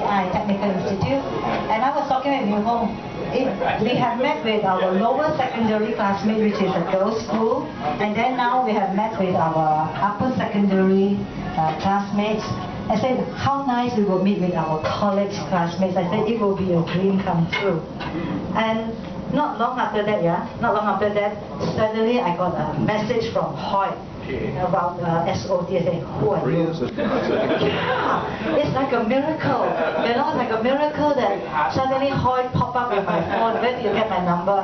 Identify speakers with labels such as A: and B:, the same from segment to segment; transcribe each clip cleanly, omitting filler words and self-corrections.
A: TI, Technical Institute, and I was talking with IreneChong. We have met with our lower secondary classmates, which is a girls' school, and then now we have met with our upper secondary classmates. I said, how nice we will meet with our college classmates. I said, it will be a dream come true. And not long after that, suddenly I got a message from Hoyt about SOT. I said, who are you? Yeah, it's like a miracle. You know, it's like a miracle that suddenly Hoyt popped up in my phone. Where did you get my number?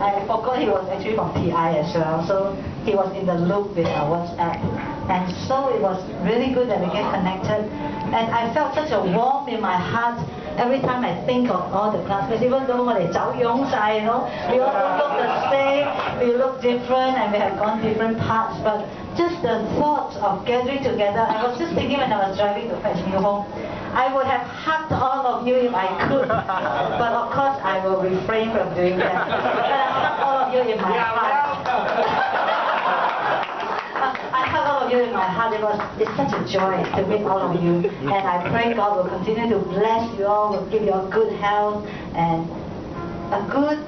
A: I forgot he was actually from TI as well. So he was in the loop with our WhatsApp. And so it was really good that we get connected. And I felt such a warmth in my heart every time I think of all the classmates, even though we all look the same, we look different, and we have gone different paths, but just the thought of gathering together. I was just thinking when I was driving to fetch you home, I would have hugged all of you if I could, but of course I will refrain from doing that. But I hug all of you in my heart. I hug all of you in my heart. It's such a joy to meet all of you, and I pray God will continue to bless you all, will give you all good health and a good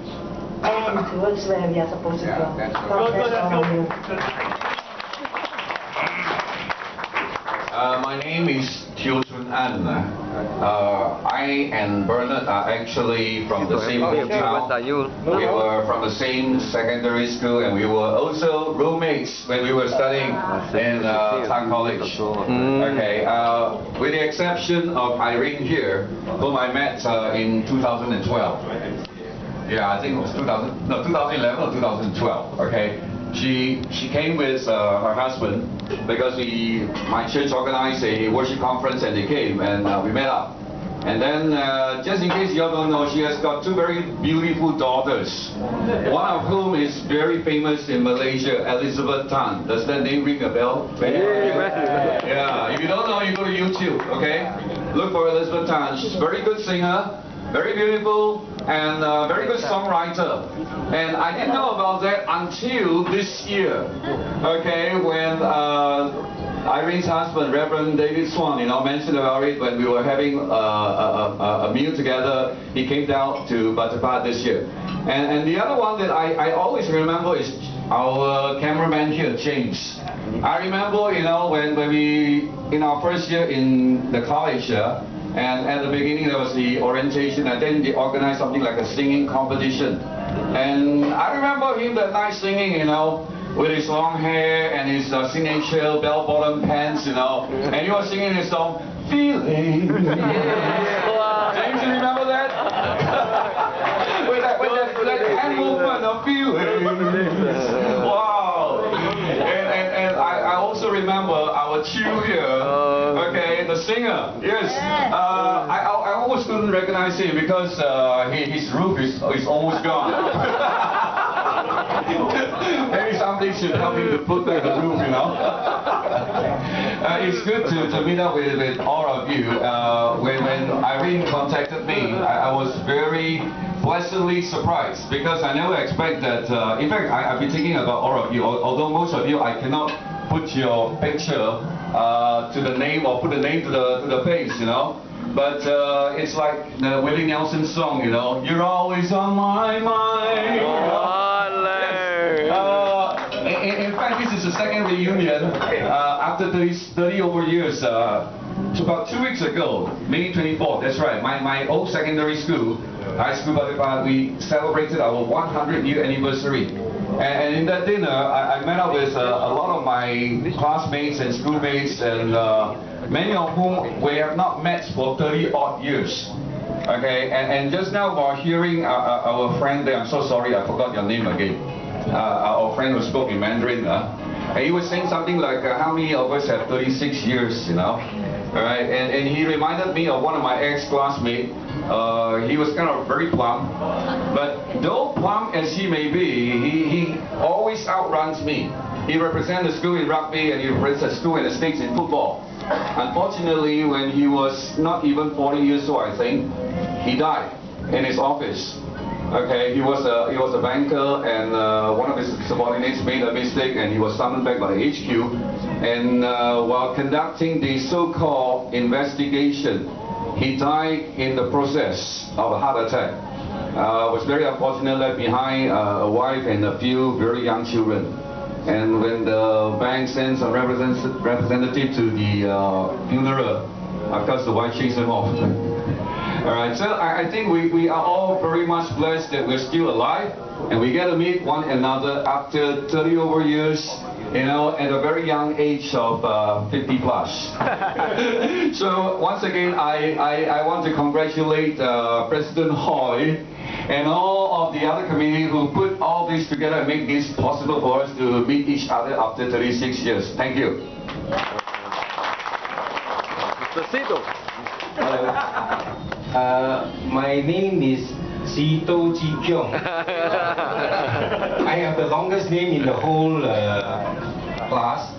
A: end towards where we are supposed to go. God bless all of you.
B: My name is TeohChoonAnn. I and Bernard are actually from the same hometown. We were from the same secondary school, and we were also roommates when we were studying in TARC College. Okay, with the exception of Irene here, whom I met in 2012. Yeah, I think it was 2011 or 2012. Okay. She came with her husband because my church organized a worship conference, and they came, and we met up. And then, just in case you all don't know, she has got two very beautiful daughters. One of whom is very famous in Malaysia, Elizabeth Tan. Does that name ring a bell? Yeah. If you don't know, you go to YouTube. Okay. Look for Elizabeth Tan. She's a very good singer. Very beautiful and very good songwriter. And I didn't know about that until this year, okay, when Irene's husband, Reverend David Swan, mentioned about it when we were having a meal together. He came down to Butterfly this year. And the other one that I always remember is our cameraman here, James. I remember, when we, in our first year in the college, and at the beginning there was the orientation, and then they organized something like a singing competition. And I remember him that night singing, with his long hair and his signature bell-bottom pants, and he was singing his song, Feeling. James, you remember that? with that hand movement of feeling. Wow. And I also remember our Chew here, okay, the singer, yes. I almost couldn't recognize him because his roof is almost gone. Maybe something should help him to put back the roof, It's good to meet up with all of you. When Irene contacted me, I was very pleasantly surprised because I never expect that. In fact, I've been thinking about all of you. Although most of you, I cannot put your picture to the name or put the name to the face, But it's like the Willie Nelson song, You're always on my mind. In fact, this is the second reunion after 30 over years. About 2 weeks ago, May 24th, that's right, my old secondary school, high school, we celebrated our 100-year anniversary. And in that dinner, I met up with a lot of my classmates and schoolmates, and many of whom we have not met for 30-odd years. Okay, and just now while hearing our friend there, I'm so sorry, I forgot your name again. Our friend who spoke in Mandarin, and he was saying something like, how many of us have 36 years, Alright, and he reminded me of one of my ex-classmates. He was kind of very plump, but though plump as he may be, he always outruns me. He represents the school in rugby, and he represents the school in the States in football. Unfortunately, when he was not even 40 years old, I think, he died in his office. Okay, he was a banker, and one of his subordinates made a mistake, and he was summoned back by the HQ. And while conducting the so-called investigation, he died in the process of a heart attack. Was very unfortunate, left behind a wife and a few very young children. And when the bank sends a representative to the funeral, of course the wife chased him off. Alright, so I think we are all very much blessed that we're still alive and we get to meet one another after 30 over years, you know, at a very young age of 50 plus. So once again, I want to congratulate President Hoy and all of the other committee who put all this together and make this possible for us to meet each other after 36 years. Thank you.
C: My name is TeohChoonAnn. I have the longest name in the whole class,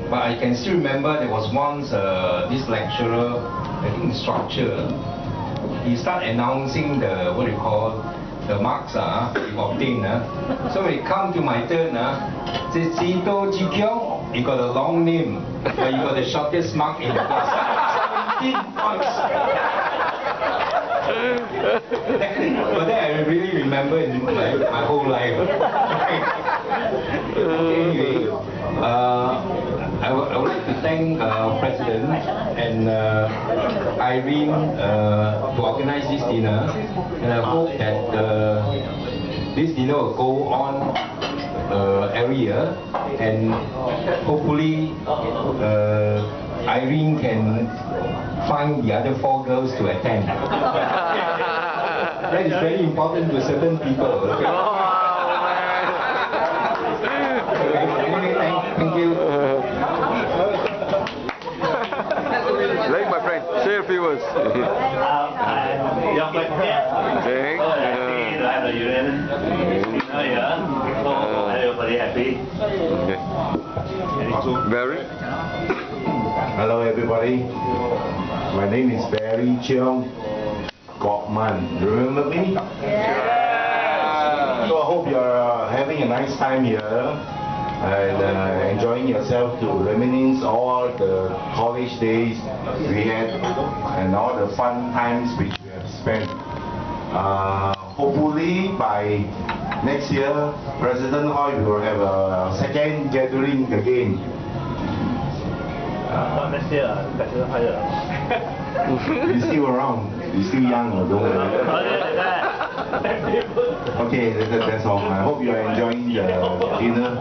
C: but I can still remember there was once this lecturer, I think structure, he started announcing the, what do you call, the marks you obtain. So when it come to my turn, says TeohChoonAnn, you got a long name, but you got the shortest mark in the class. 17 points. But then I really remember in my whole life. Anyway, I would like to thank President and Irene to organize this dinner, and I hope that this dinner will go on every year, and hopefully Irene can find the other 4 girls to attend. That is very important to certain people. Okay? Anyway, thank you.
D: Like my friend, share a few words.
E: Everybody happy?
D: Barry?
F: Hello everybody, my name is Barry Cheong Gokman. Remember me? Yeah. So I hope you're having a nice time here and enjoying yourself to reminisce all the college days we had and all the fun times which we have spent. Hopefully by next year, President Hoy will have a second gathering again.
E: Next year, President Hoy.
F: He's still around. He's still young, don't worry. Okay, that's all. I hope you are enjoying the dinner.